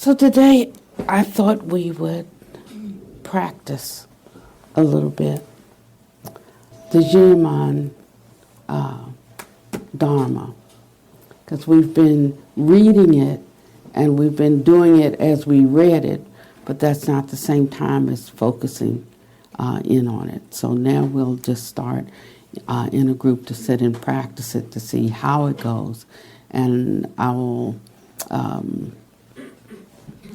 So today I thought we would practice a little bit the Jiman Dharma, because we've been reading it and we've been doing it as we read it, but that's not the same time as focusing in on it. So now we'll just start in a group to sit and practice it to see how it goes, and I will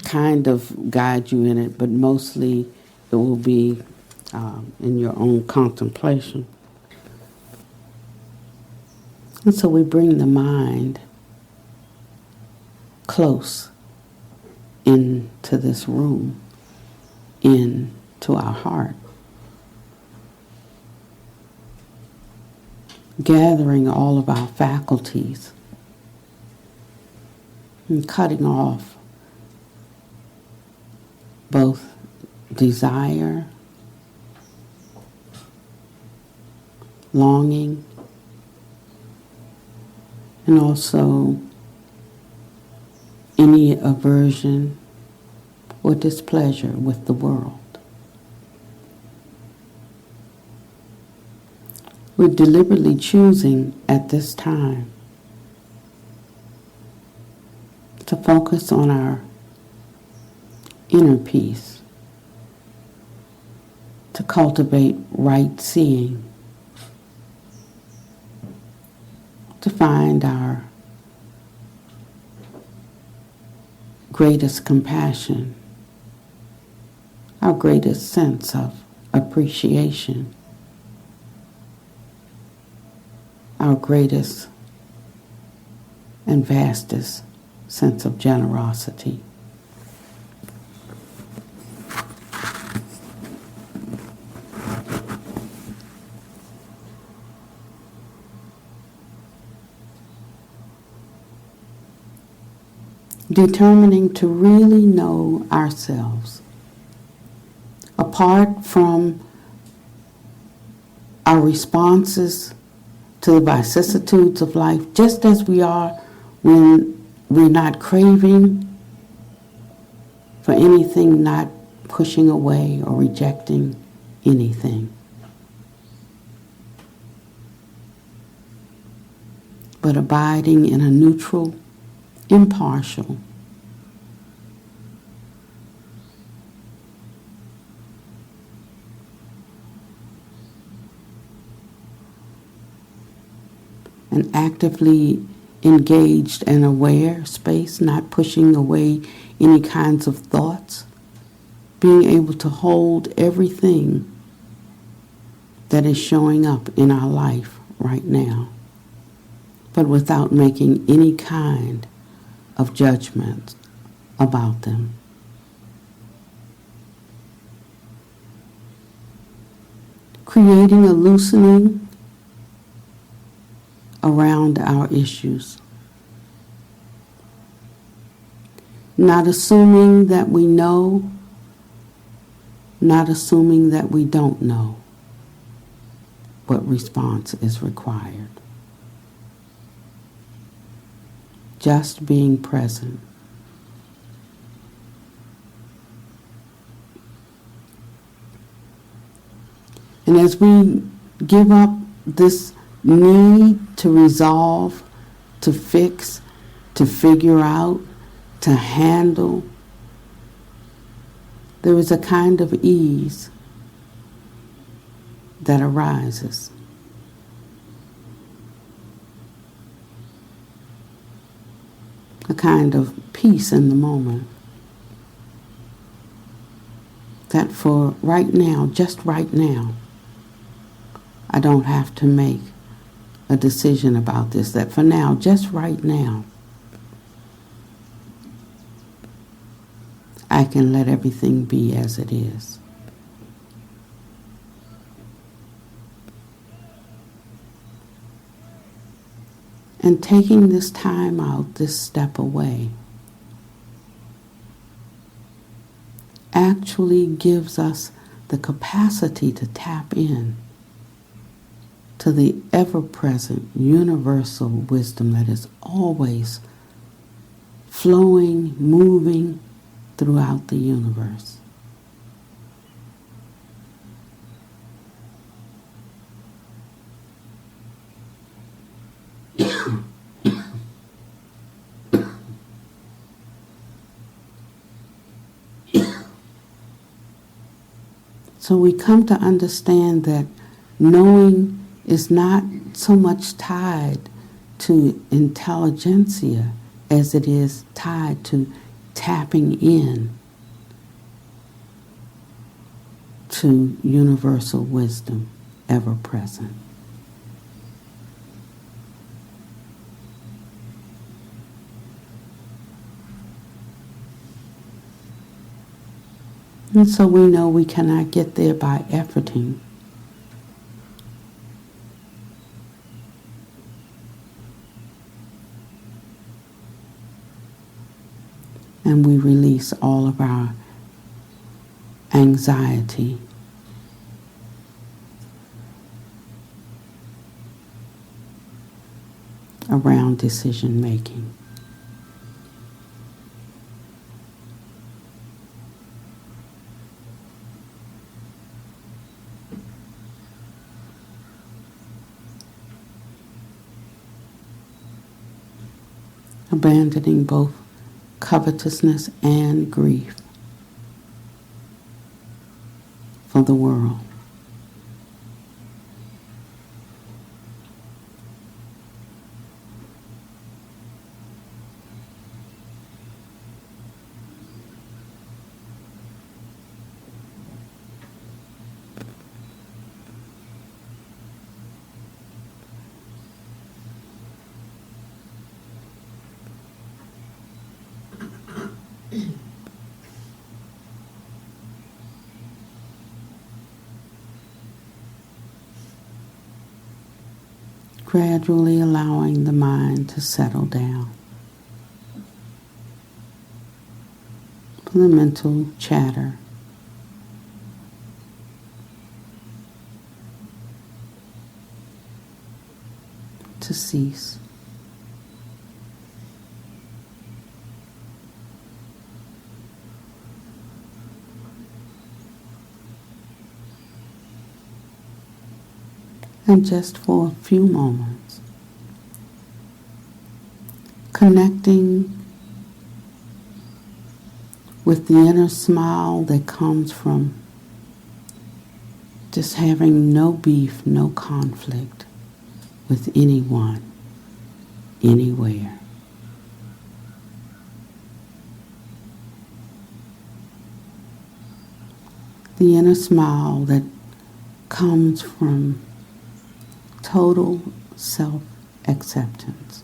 kind of guide you in it, but mostly it will be in your own contemplation. And so we bring the mind close into this room, into our heart, gathering all of our faculties and cutting off both desire, longing, and also any aversion or displeasure with the world. We're deliberately choosing at this time to focus on our inner peace, to cultivate right seeing, to find our greatest compassion, our greatest sense of appreciation, our greatest and vastest sense of generosity. Determining to really know ourselves, apart from our responses to the vicissitudes of life, just as we are when we're not craving for anything, not pushing away or rejecting anything, but abiding in a neutral, impartial, and actively engaged and aware space, not pushing away any kinds of thoughts, being able to hold everything that is showing up in our life right now, but without making any kind of judgment about them. Creating a loosening around our issues. Not assuming that we know, not assuming that we don't know what response is required. Just being present. And as we give up this need to resolve, to fix, to figure out, to handle, there is a kind of ease that arises. A kind of peace in the moment. That for right now, just right now, I don't have to make a decision about this. That for now, just right now, I can let everything be as it is. And taking this time out, this step away, actually gives us the capacity to tap in to the ever-present universal wisdom that is always flowing, moving, throughout the universe. So we come to understand that knowing is not so much tied to intelligentsia as it is tied to tapping in to universal wisdom, ever present. And so we know we cannot get there by efforting. And we release all of our anxiety, around decision making. Abandoning both covetousness and grief for the world. Gradually allowing the mind to settle down. For the mental chatter to cease. And just for a few moments, connecting with the inner smile that comes from just having no beef, no conflict with anyone, anywhere. The inner smile that comes from total self-acceptance.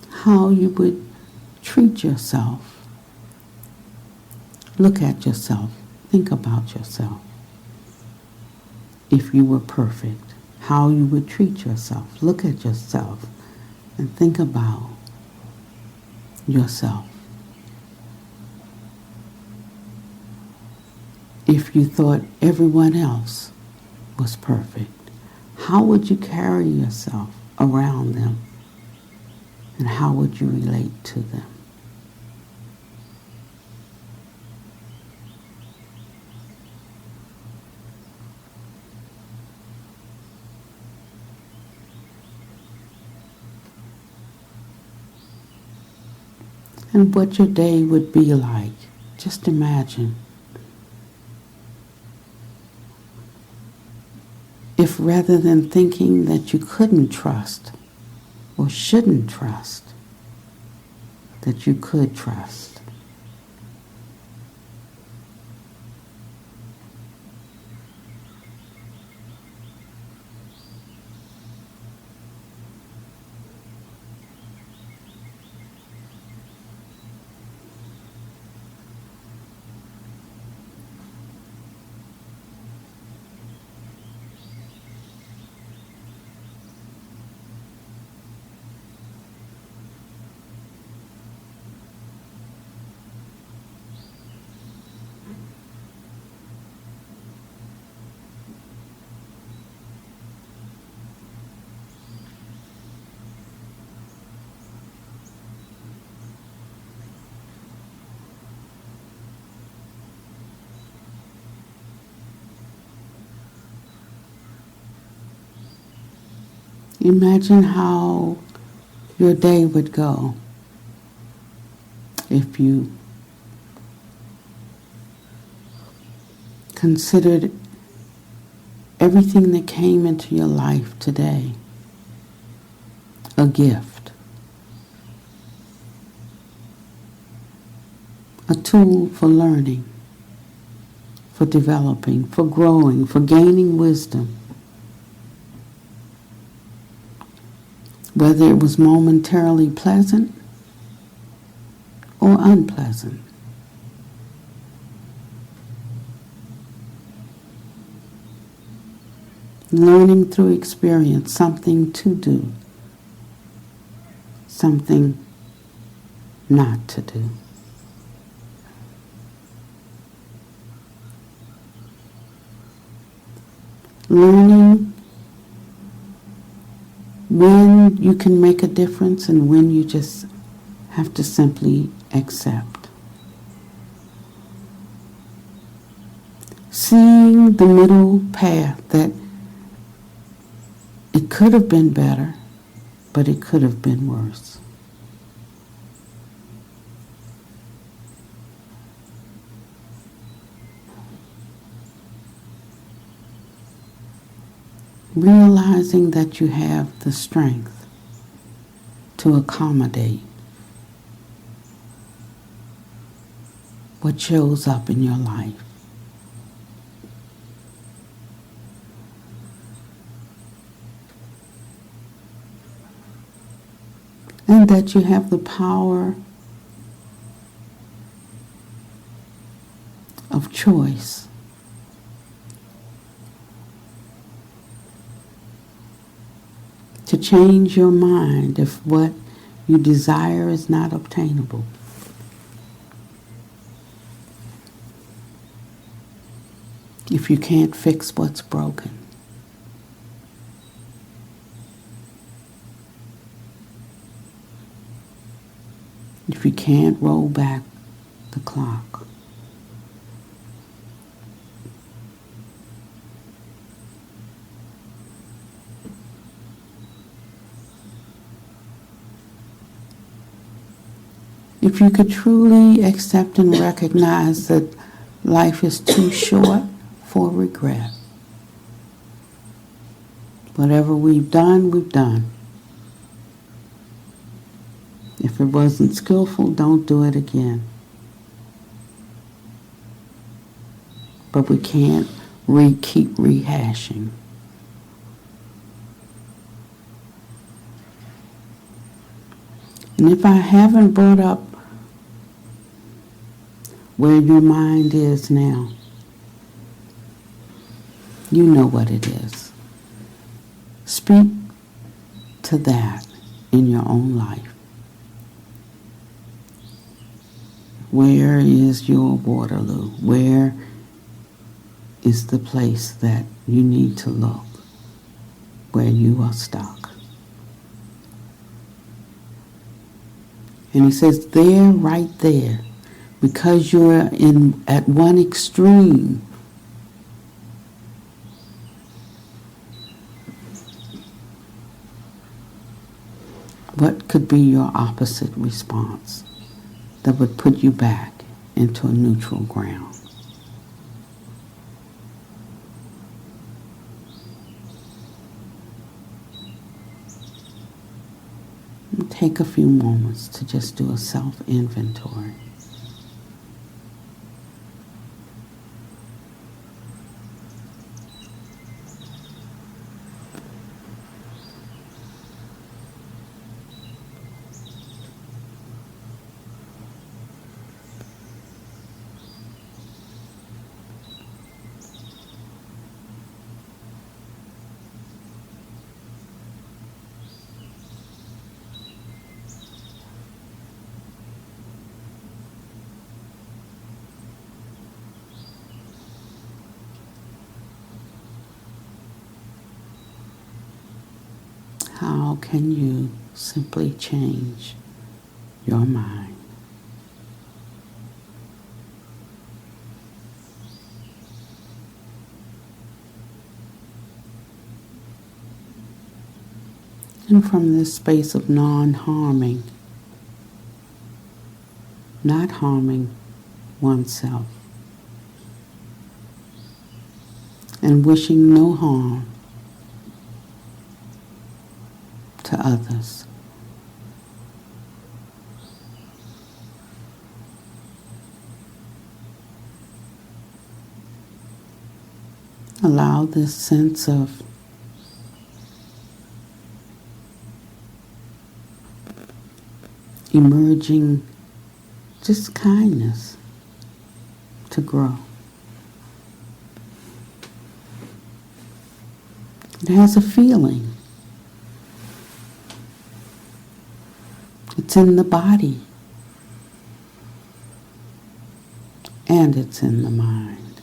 How you would treat yourself. Look at yourself. Think about yourself. If you were perfect, how you would treat yourself. Look at yourself and think about yourself. If you thought everyone else was perfect, how would you carry yourself around them? And how would you relate to them? And what your day would be like. Just imagine. If rather than thinking that you couldn't trust or shouldn't trust, that you could trust. Imagine how your day would go if you considered everything that came into your life today a gift, a tool for learning, for developing, for growing, for gaining wisdom. Whether it was momentarily pleasant or unpleasant. Learning through experience, something to do, something not to do. Learning when you can make a difference and when you just have to simply accept. Seeing the middle path that it could have been better, but it could have been worse. Realizing that you have the strength to accommodate what shows up in your life. And that you have the power of choice. To change your mind if what you desire is not obtainable. If you can't fix what's broken. If you can't roll back the clock. If you could truly accept and recognize that life is too short for regret. Whatever we've done, we've done. If it wasn't skillful, don't do it again. But we can't keep rehashing. And if I haven't brought up where your mind is now, you know what it is. Speak to that in your own life. Where is your Waterloo? Where is the place that you need to look where you are stuck? And he says, there, right there, because you're at one extreme, what could be your opposite response that would put you back into a neutral ground? And take a few moments to just do a self-inventory. How can you simply change your mind? And from this space of non-harming, not harming oneself, and wishing no harm to others. Allow this sense of emerging just kindness to grow. It has a feeling. It's in the body and it's in the mind.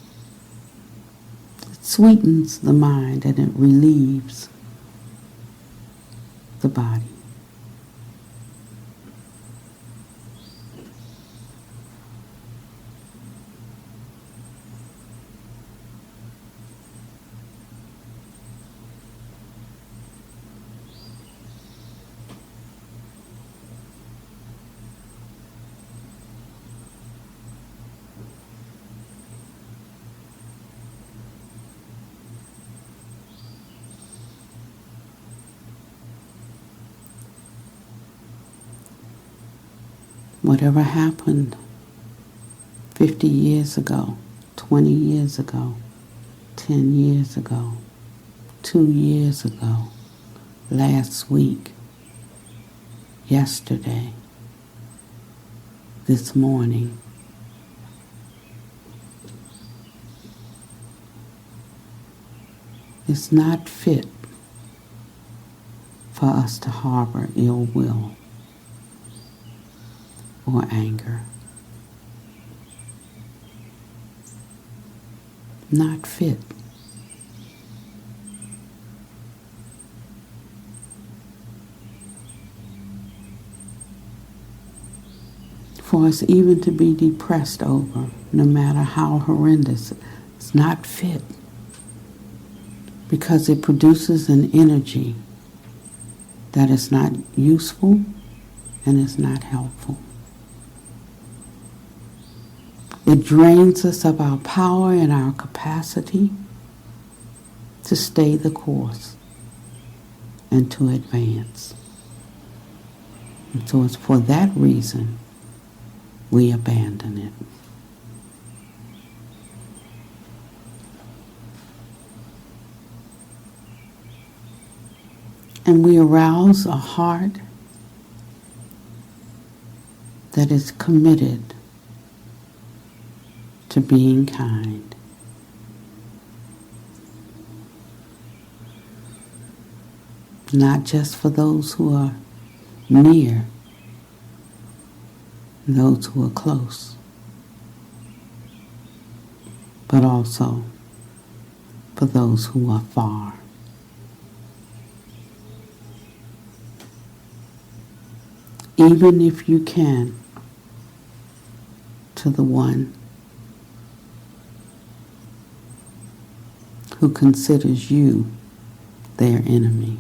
It sweetens the mind and it relieves the body. Whatever happened 50 years ago, 20 years ago, 10 years ago, 2 years ago, last week, yesterday, this morning, is not fit for us to harbor ill will or anger. Not fit. For us even to be depressed over, no matter how horrendous, it's not fit. Because it produces an energy that is not useful and is not helpful. It drains us of our power and our capacity to stay the course and to advance. And so it's for that reason we abandon it. And we arouse a heart that is committed to being kind. Not just for those who are near, those who are close, but also for those who are far. Even if you can, to the one who considers you their enemy.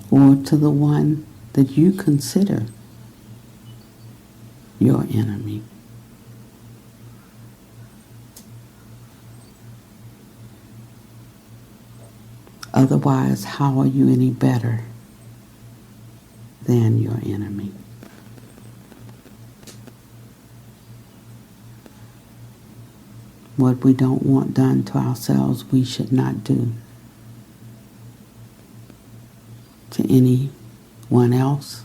Or to the one that you consider your enemy. Otherwise, how are you any better than your enemy? What we don't want done to ourselves, we should not do to anyone else,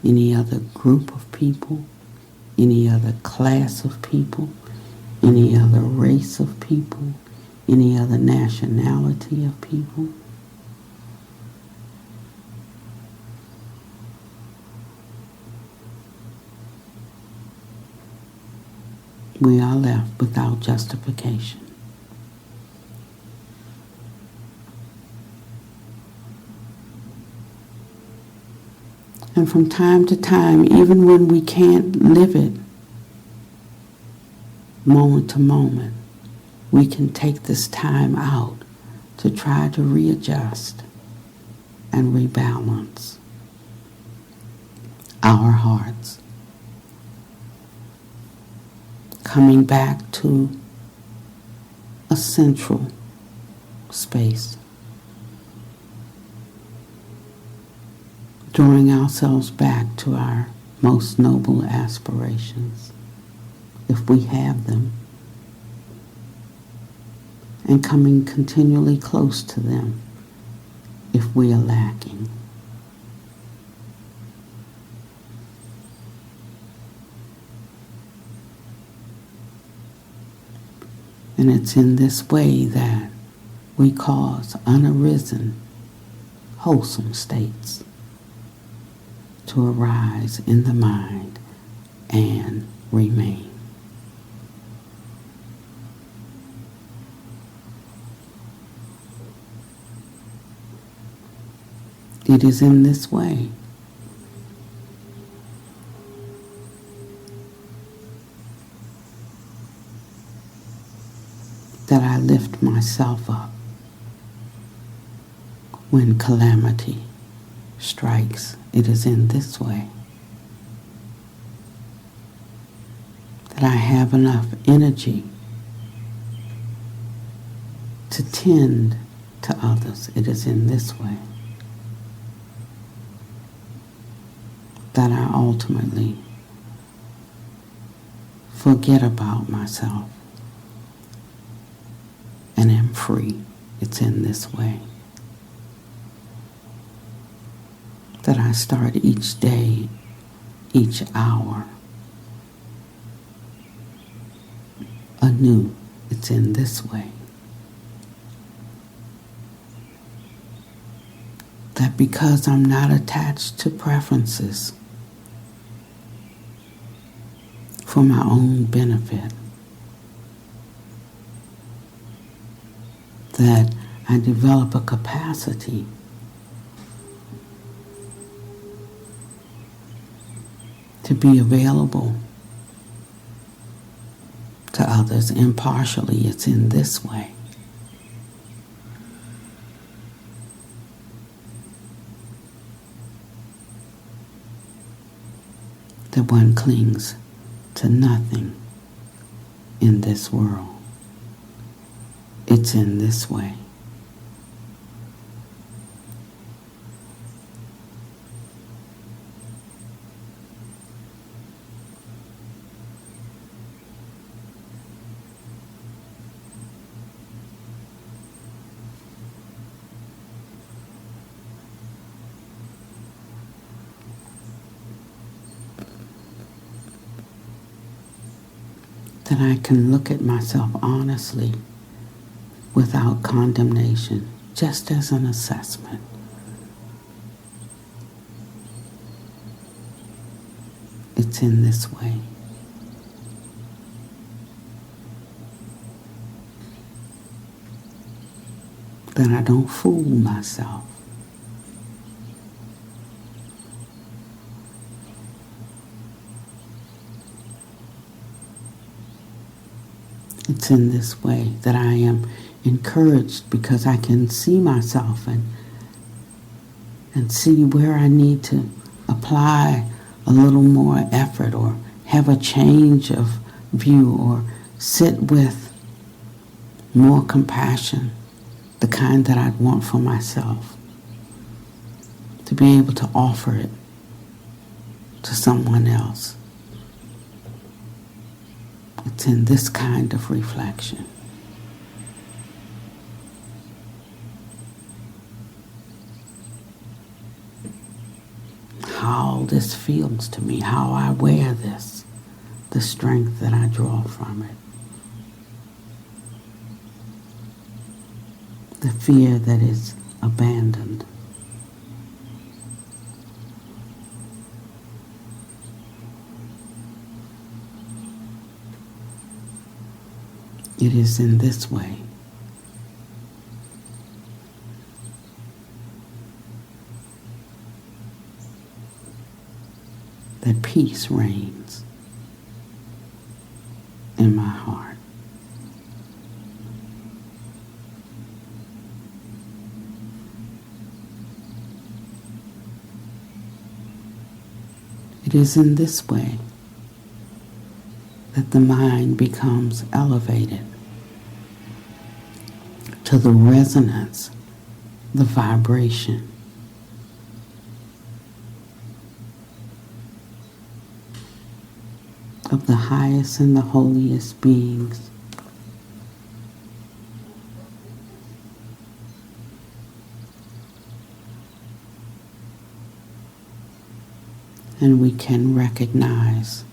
any other group of people, any other class of people, any other race of people, any other nationality of people. We are left without justification. And from time to time, even when we can't live it, moment to moment, we can take this time out to try to readjust and rebalance our hearts, coming back to a central space, drawing ourselves back to our most noble aspirations, if we have them, and coming continually close to them if we are lacking. And it's in this way that we cause unarisen, wholesome states to arise in the mind and remain. It is in this way that I lift myself up when calamity strikes. It is in this way that I have enough energy to tend to others. It is in this way that I ultimately forget about myself and am free. It's in this way that I start each day, each hour anew. It's in this way that because I'm not attached to preferences for my own benefit, that I develop a capacity to be available to others impartially. It's in this way that one clings to nothing in this world. It's in this way that I can look at myself honestly without condemnation, just as an assessment. It's in this way that I don't fool myself. It's in this way that I am encouraged because I can see myself and see where I need to apply a little more effort or have a change of view or sit with more compassion, the kind that I'd want for myself, to be able to offer it to someone else. It's in this kind of reflection how this feels to me, how I wear this, the strength that I draw from it, the fear that is abandoned. It is in this way that peace reigns in my heart. It is in this way that the mind becomes elevated to the resonance, the vibration of the highest and the holiest beings. And we can recognize,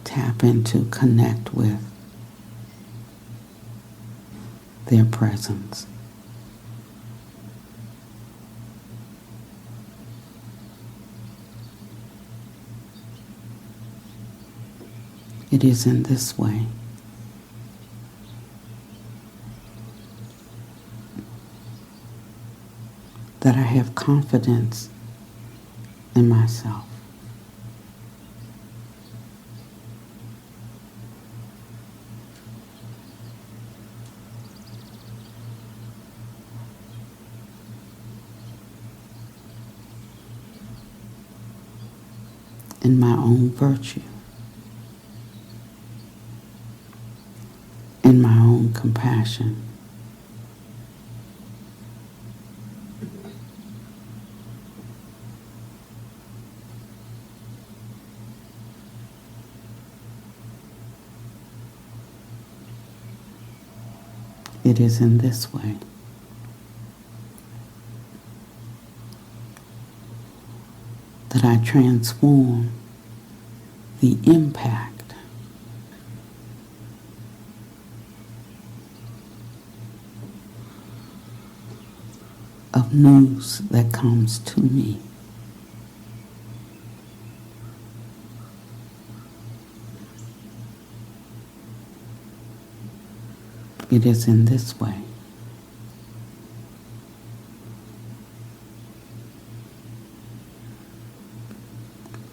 tap into, connect with their presence. It is in this way that I have confidence in myself. In my own virtue, in my own compassion. It is in this way that I transform the impact of news that comes to me. It is in this way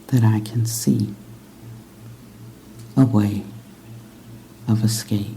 that I can see a way of escape.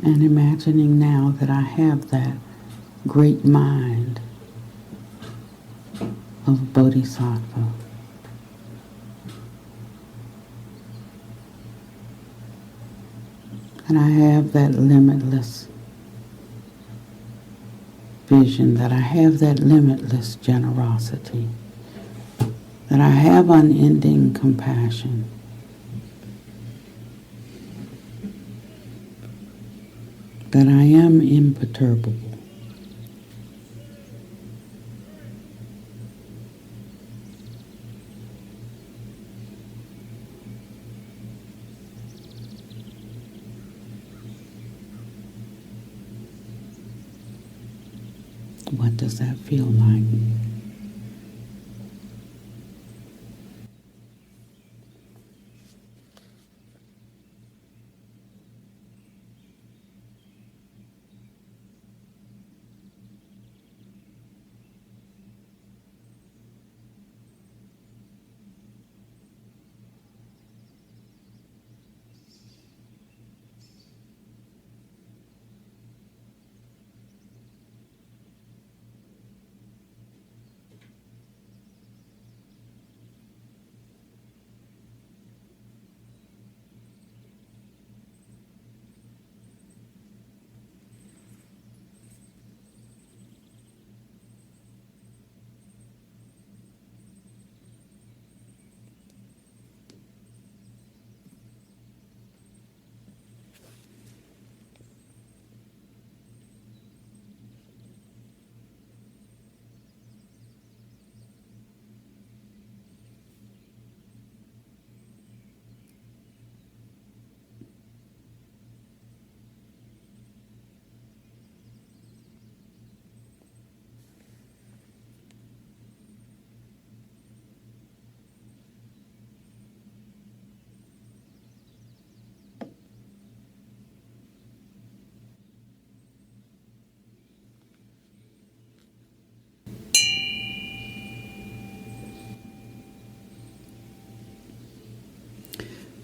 And imagining now that I have that great mind of Bodhisattva. And I have that limitless vision, that I have that limitless generosity, that I have unending compassion. that I am imperturbable. What does that feel like?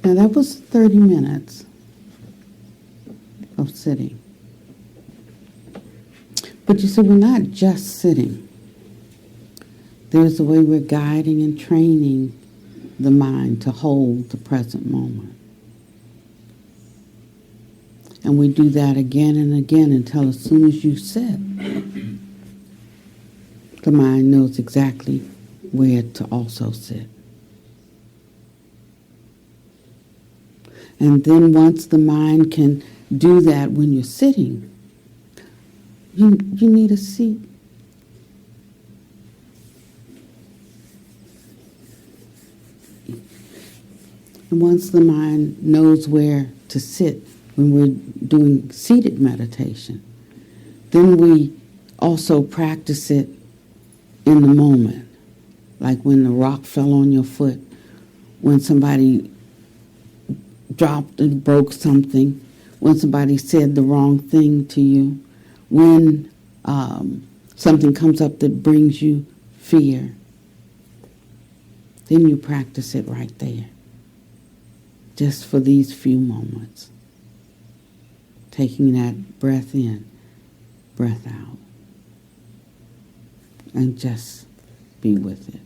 Now that was 30 minutes of sitting. But you see, we're not just sitting. There's a way we're guiding and training the mind to hold the present moment. And we do that again and again until as soon as you sit, the mind knows exactly where to also sit. And then once the mind can do that when you're sitting, you need a seat. And once the mind knows where to sit when we're doing seated meditation, then we also practice it in the moment. Like when the rock fell on your foot, when somebody dropped and broke something, when somebody said the wrong thing to you, when something comes up that brings you fear, then you practice it right there, just for these few moments, taking that breath in, breath out, and just be with it.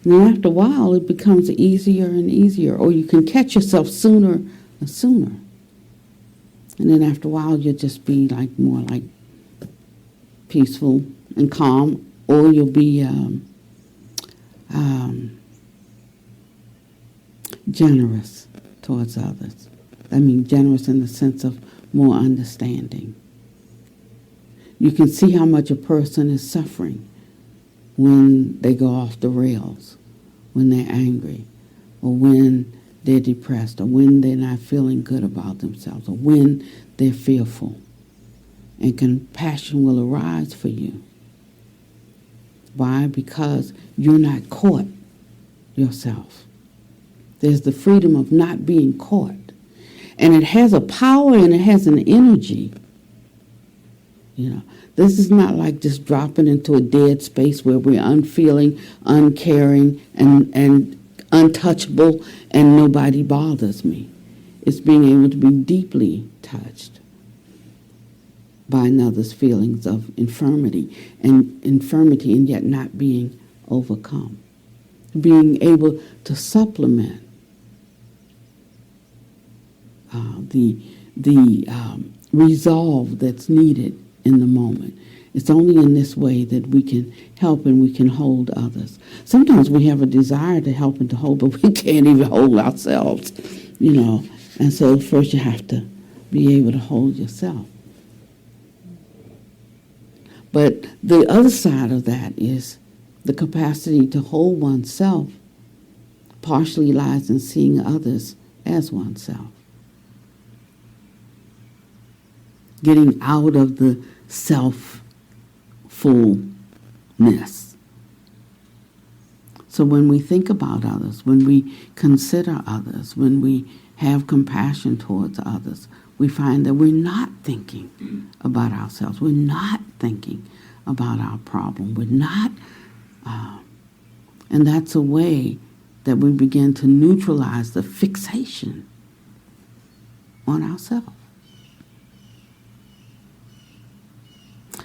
And then after a while, it becomes easier and easier, or you can catch yourself sooner and sooner. And then after a while, you'll just be more like peaceful and calm, or you'll be generous towards others. I mean, generous in the sense of more understanding. You can see how much a person is suffering when they go off the rails, when they're angry, or when they're depressed, or when they're not feeling good about themselves, or when they're fearful. And compassion will arise for you. Why? Because you're not caught yourself. There's the freedom of not being caught. And it has a power and it has an energy. This is not like just dropping into a dead space where we're unfeeling, uncaring, and untouchable, and nobody bothers me. It's being able to be deeply touched by another's feelings of infirmity and yet not being overcome. Being able to supplement the resolve that's needed in the moment. It's only in this way that we can help and we can hold others. Sometimes we have a desire to help and to hold, but we can't even hold ourselves, And so first you have to be able to hold yourself. But the other side of that is the capacity to hold oneself partially lies in seeing others as oneself. Getting out of the self-fullness. So when we think about others, when we consider others, when we have compassion towards others, we find that we're not thinking about ourselves. We're not thinking about our problem. We're not, and that's a way that we begin to neutralize the fixation on ourselves.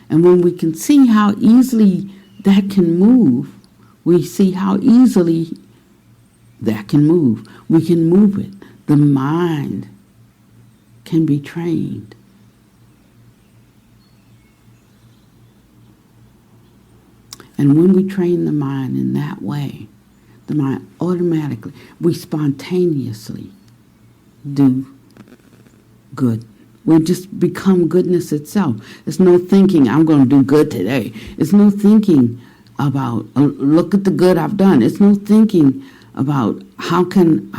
And when we can see how easily that can move, we see how easily that can move. We can move it. The mind can be trained. And when we train the mind in that way, the mind automatically, we spontaneously do good. We just become goodness itself. There's no thinking, I'm going to do good today. It's no thinking about, look at the good I've done. It's no thinking about how can,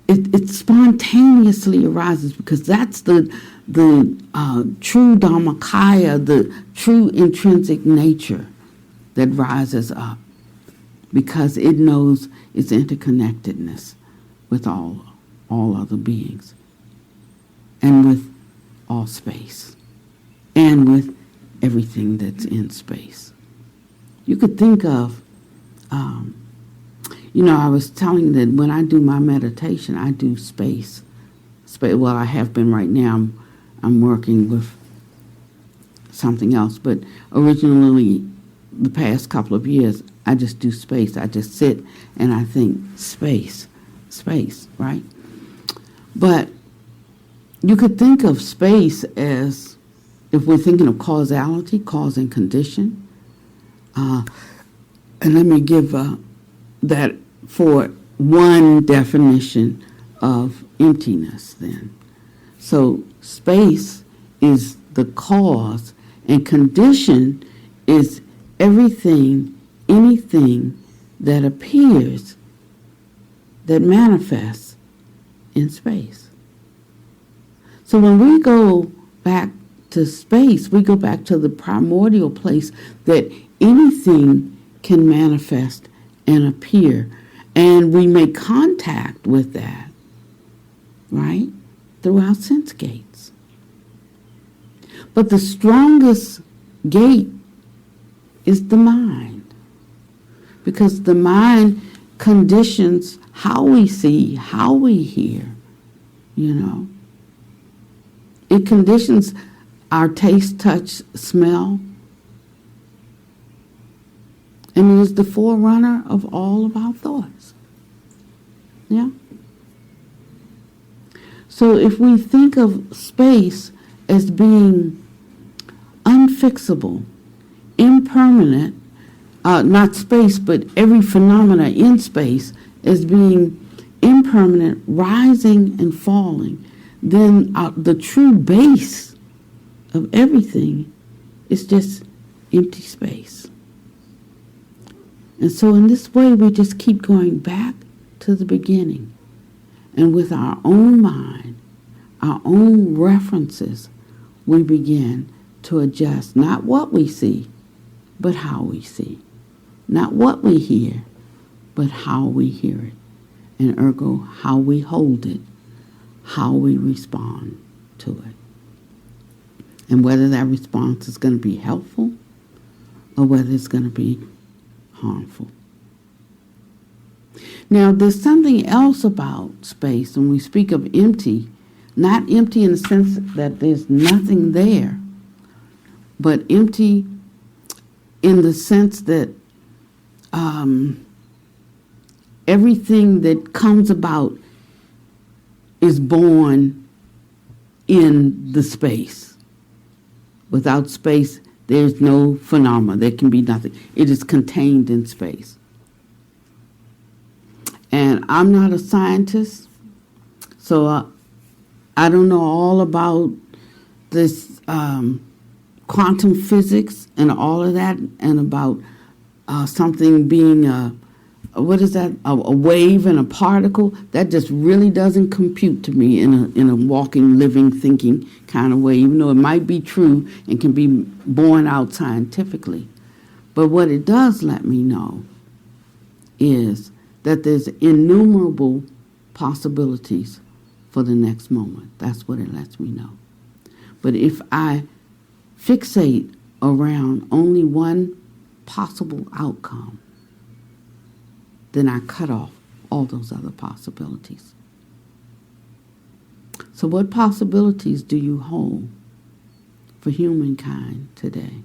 it spontaneously arises because that's the true Dharmakaya, the true intrinsic nature that rises up because it knows its interconnectedness with all other beings and with all space and with everything that's in space. You could think of, I was telling that when I do my meditation, I do space. Well, I have been right now. I'm working with something else, but originally, the past couple of years, I just do space. I just sit and I think space, right? But you could think of space as, if we're thinking of causality, cause and condition, and let me give that for one definition of emptiness then. So space is the cause and condition is everything, anything that appears, that manifests in space. So when we go back to space, we go back to the primordial place that anything can manifest and appear. And we make contact with that, right, through our sense gates. But the strongest gate is the mind, because the mind conditions how we see, how we hear, It conditions our taste, touch, smell, and it is the forerunner of all of our thoughts. Yeah? So if we think of space as being unfixable, impermanent, not space, but every phenomena in space as being impermanent, rising and falling, then the true base of everything is just empty space. And so in this way, we just keep going back to the beginning. And with our own mind, our own references, we begin to adjust not what we see, but how we see. Not what we hear, but how we hear it. And ergo, how we hold it, how we respond to it. And whether that response is going to be helpful or whether it's going to be harmful. Now, there's something else about space when we speak of empty, not empty in the sense that there's nothing there, but empty in the sense that everything that comes about is born in the space. Without space, there's no phenomena. There can be nothing. It is contained in space. And I'm not a scientist, so I don't know all about this quantum physics and all of that, and about something being what is that? A wave and a particle. That just really doesn't compute to me in a walking, living, thinking kind of way. Even though it might be true and can be borne out scientifically, but what it does let me know is that there's innumerable possibilities for the next moment. That's what it lets me know. But if I fixate around only one possible outcome, then I cut off all those other possibilities. So what possibilities do you hold for humankind today?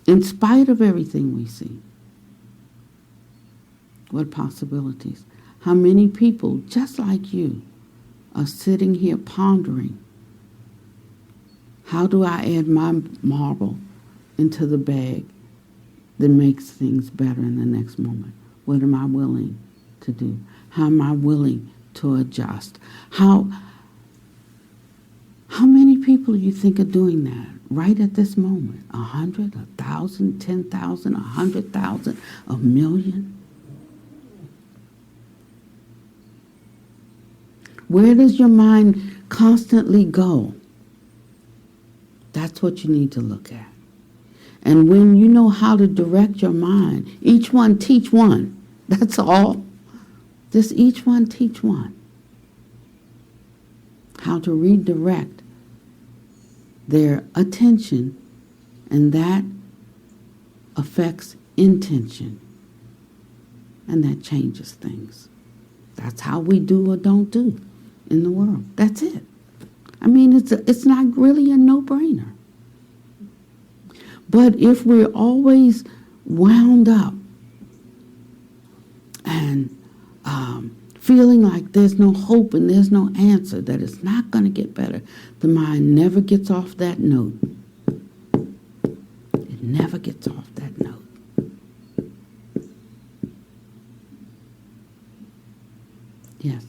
In spite of everything we see, what possibilities? How many people, just like you, are sitting here pondering, how do I add my marble into the bag that makes things better in the next moment? What am I willing to do? How am I willing to adjust? How many people do you think are doing that right at this moment? 100, 1,000, 10,000, 100,000, 1,000,000? Where does your mind constantly go? That's what you need to look at. And when you know how to direct your mind, each one teach one. That's all. Just each one teach one. How to redirect their attention, and that affects intention. And that changes things. That's how we do or don't do in the world. That's it. I mean, it's not really a no-brainer. But if we're always wound up and feeling like there's no hope and there's no answer, that it's not going to get better, the mind never gets off that note. It never gets off that note. Yes.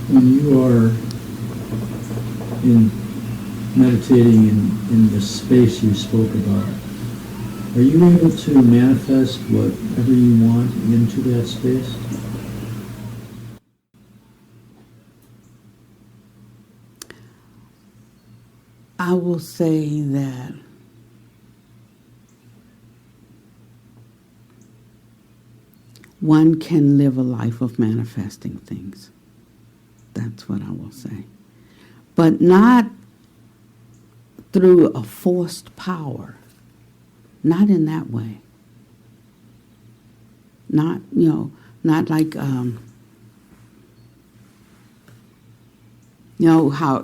When you are meditating in the space you spoke about, are you able to manifest whatever you want into that space? I will say that one can live a life of manifesting things. That's what I will say. But not through a forced power. Not in that way. Not, not like, how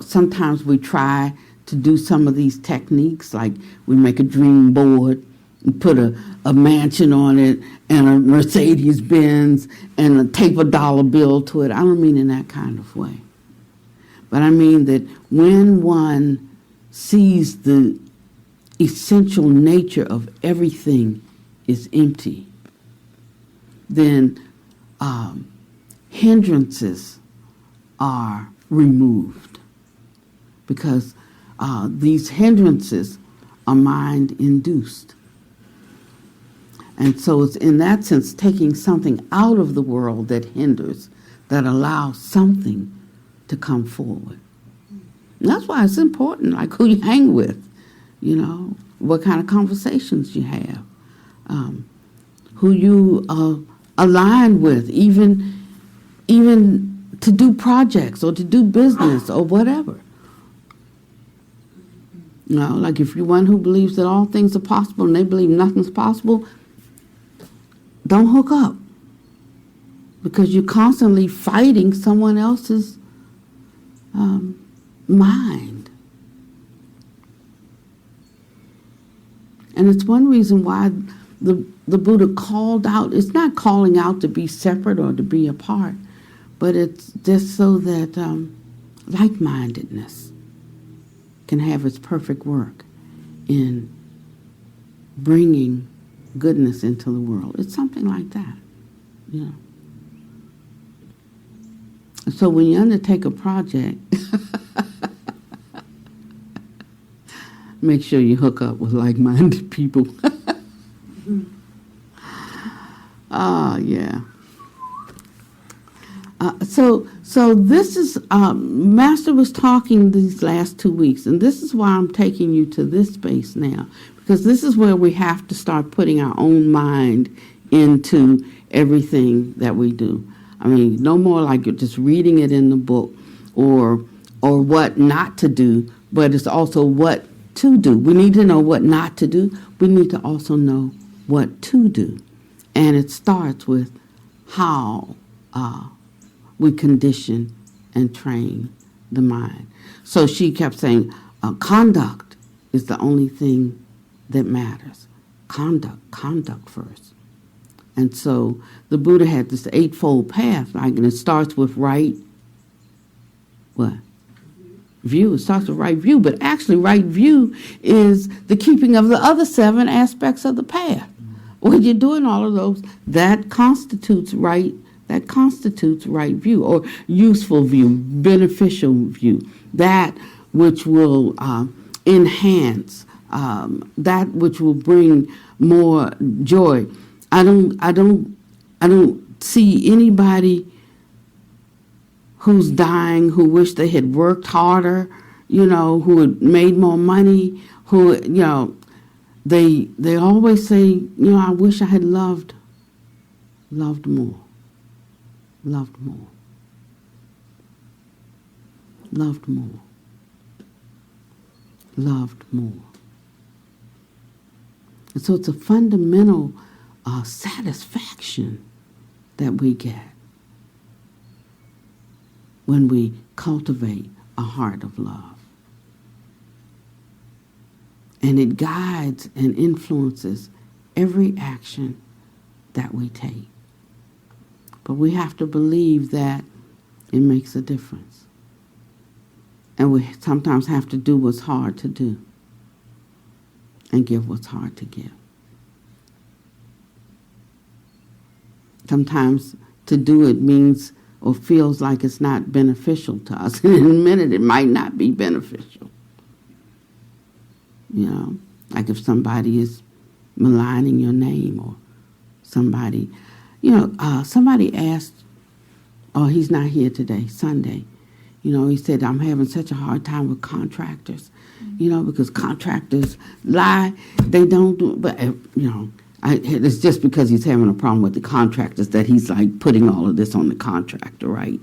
sometimes we try to do some of these techniques, like we make a dream board and put a mansion on it and a Mercedes-Benz and tape a dollar bill to it. I don't mean in that kind of way. But I mean that when one sees the essential nature of everything is empty, then hindrances are removed, because these hindrances are mind-induced. And so it's in that sense taking something out of the world that hinders, that allows something to come forward. And that's why it's important, like who you hang with, what kind of conversations you have, who you align with, even to do projects or to do business or whatever. Like if you're one who believes that all things are possible and they believe nothing's possible, don't hook up, because you're constantly fighting someone else's mind. And it's one reason why the Buddha called out. It's not calling out to be separate or to be apart, but it's just so that like-mindedness can have its perfect work in bringing goodness into the world. It's something like that, So when you undertake a project, make sure you hook up with like-minded people. Yeah. So this is, Master was talking these last 2 weeks, and this is why I'm taking you to this space now, because this is where we have to start putting our own mind into everything that we do. I mean, no more like you're just reading it in the book or what not to do, but it's also what to do. We need to know what not to do. We need to also know what to do. And it starts with how we condition and train the mind. So she kept saying, conduct is the only thing that matters. Conduct first. And so the Buddha had this eightfold path, like, and it starts with right, what? View. It starts with right view, but actually right view is the keeping of the other 7 aspects of the path. When you're doing all of those, that constitutes right view, or useful view, beneficial view, that which will enhance, that which will bring more joy. I don't see anybody who's dying who wish they had worked harder, who had made more money, who, they always say, I wish I had loved more. Loved more. Loved more. Loved more. And so it's a fundamental satisfaction that we get when we cultivate a heart of love. And it guides and influences every action that we take. But we have to believe that it makes a difference. And we sometimes have to do what's hard to do and give what's hard to give. Sometimes to do it means or feels like it's not beneficial to us. And in a minute, it might not be beneficial. Like if somebody is maligning your name, or somebody, somebody asked, he's not here today, Sunday. He said, I'm having such a hard time with contractors, because contractors lie, they don't do it. But, it's just because he's having a problem with the contractors that he's like putting all of this on the contractor, right?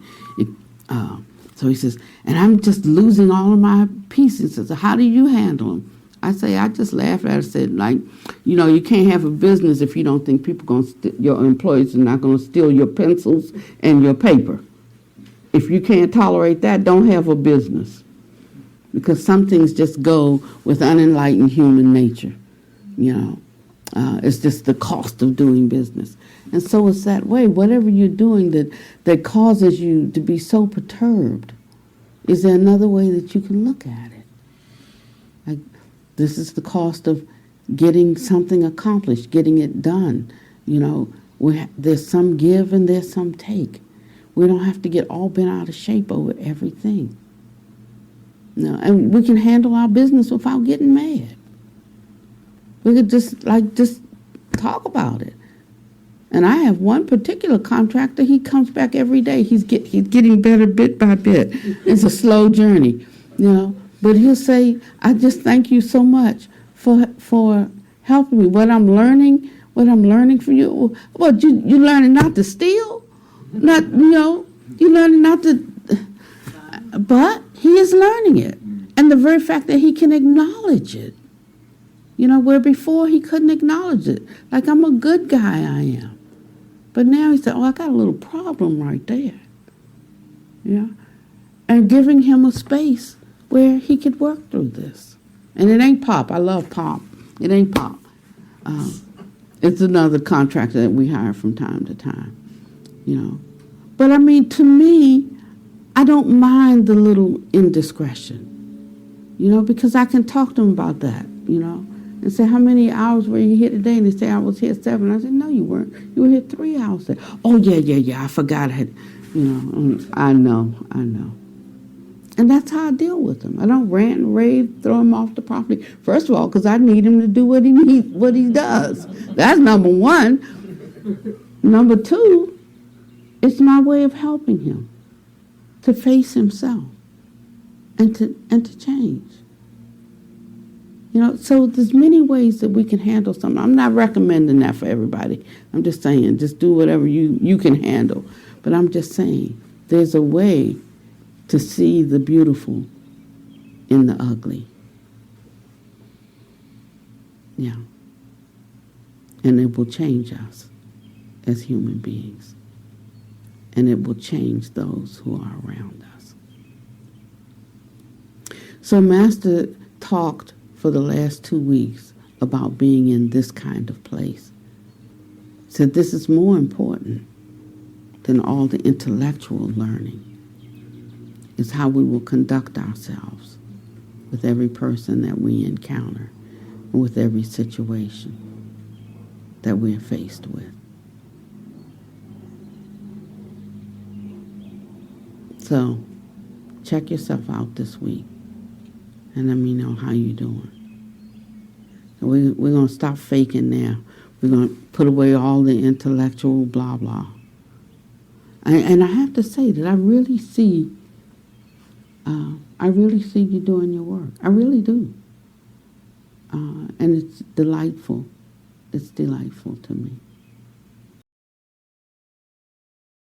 So he says, and I'm just losing all of my pieces. He says, how do you handle them? I just laughed at it. I said, you can't have a business if you don't think your employees are not going to steal your pencils and your paper. If you can't tolerate that, don't have a business. Because some things just go with unenlightened human nature, It's just the cost of doing business. And so it's that way. Whatever you're doing that causes you to be so perturbed, is there another way that you can look at it? Like, this is the cost of getting something accomplished, getting it done. There's some give and there's some take. We don't have to get all bent out of shape over everything. And we can handle our business without getting mad. We could just talk about it. And I have one particular contractor, he comes back every day. He's getting better bit by bit. It's a slow journey, But he'll say, I just thank you so much for helping me. What I'm learning from you. Well, you learning not to steal? Not, you learning not to, but he is learning it. And the very fact that he can acknowledge it, where before he couldn't acknowledge it. Like, I'm a good guy, I am. But now he said, I got a little problem right there. And giving him a space where he could work through this. And it ain't Pop. I love Pop. It ain't Pop. It's another contractor that we hire from time to time, But to me, I don't mind the little indiscretion, because I can talk to him about that, and say, how many hours were you here today? And they say, I was here 7. I said, no, you weren't. You were here 3 hours. Oh, yeah, I forgot. You know, I know. And that's how I deal with him. I don't rant and rave, throw him off the property. First of all, because I need him to do what he does. That's number one. Number two, it's my way of helping him to face himself and to change. You know, so there's many ways that we can handle something. I'm not recommending that for everybody. I'm just saying, just do whatever you can handle. But I'm just saying, there's a way to see the beautiful in the ugly. Yeah. And it will change us as human beings. And it will change those who are around us. So Master talked for the last 2 weeks about being in this kind of place. Said this is more important than all the intellectual learning. Is how we will conduct ourselves with every person that we encounter and with every situation that we are faced with. So, check yourself out this week and let me know how you're doing. And we're going to stop faking now. We're going to put away all the intellectual blah, blah. And I have to say that I really see you doing your work. I really do. And it's delightful. It's delightful to me.